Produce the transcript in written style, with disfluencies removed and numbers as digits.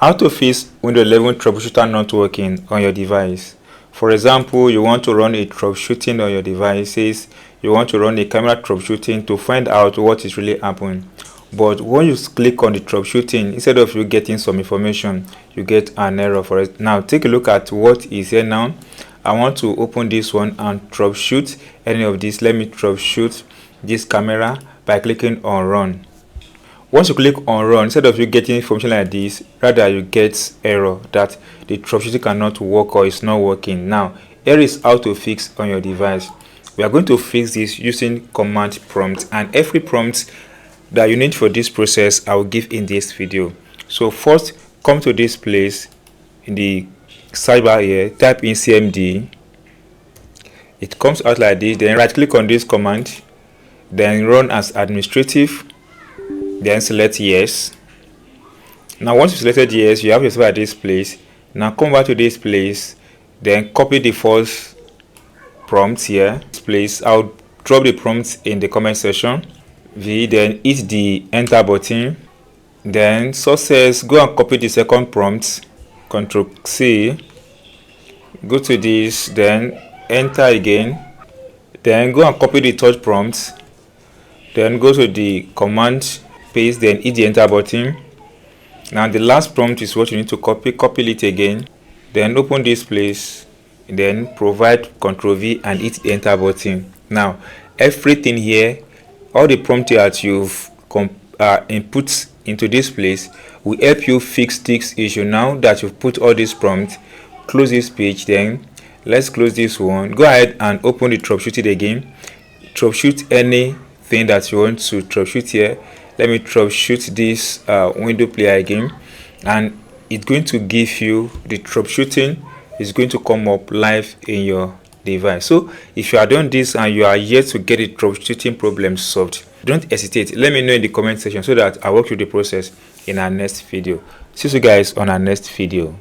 How to fix Windows 11 troubleshooter not working on your device. For example, you want to run a troubleshooting on your devices, you want to run a camera troubleshooting to find out what is really happening. But when you click on the troubleshooting, instead of you getting some information, you get an error for it. Now take a look at what is here now. I want to open this one and troubleshoot any of these. Let me troubleshoot this camera by clicking on run. Once you click on run, instead of you getting information like this, rather you get error that the troubleshooting cannot work or is not working. Now here is how to fix on your device. We are going to fix this using command prompt, and every prompt that you need for this process I will give in this video. So first, come to this place in the sidebar here, type in cmd. It comes out like this. Then right click on this command, then run as administrative, then select yes. Now once you selected yes, you have yourself at this place. Now come back to this place, then copy the false prompt here. This place, I'll drop the prompt in the comment section. Then hit the enter button. Then success, go and copy the second prompt, Ctrl C, go to this, then enter again, then go and copy the third prompt, then go to the command, paste, then hit the enter button. Now the last prompt is what you need to copy it again, then open this place, then provide Ctrl V and hit the enter button. Now everything here, all the prompts that you've input into this place will help you fix this issue. Now that you've put all these prompts, close this page. Then let's close this one. Go ahead and open the troubleshooting again. Troubleshoot anything that you want to troubleshoot here. Let me troubleshoot this window player again, and it's going to give you the troubleshooting. Is going to come up live in your device. So if you are doing this and you are yet to get the troubleshooting problem solved, don't hesitate, let me know in the comment section so that I walk through the process in our next video. See you guys on our next video.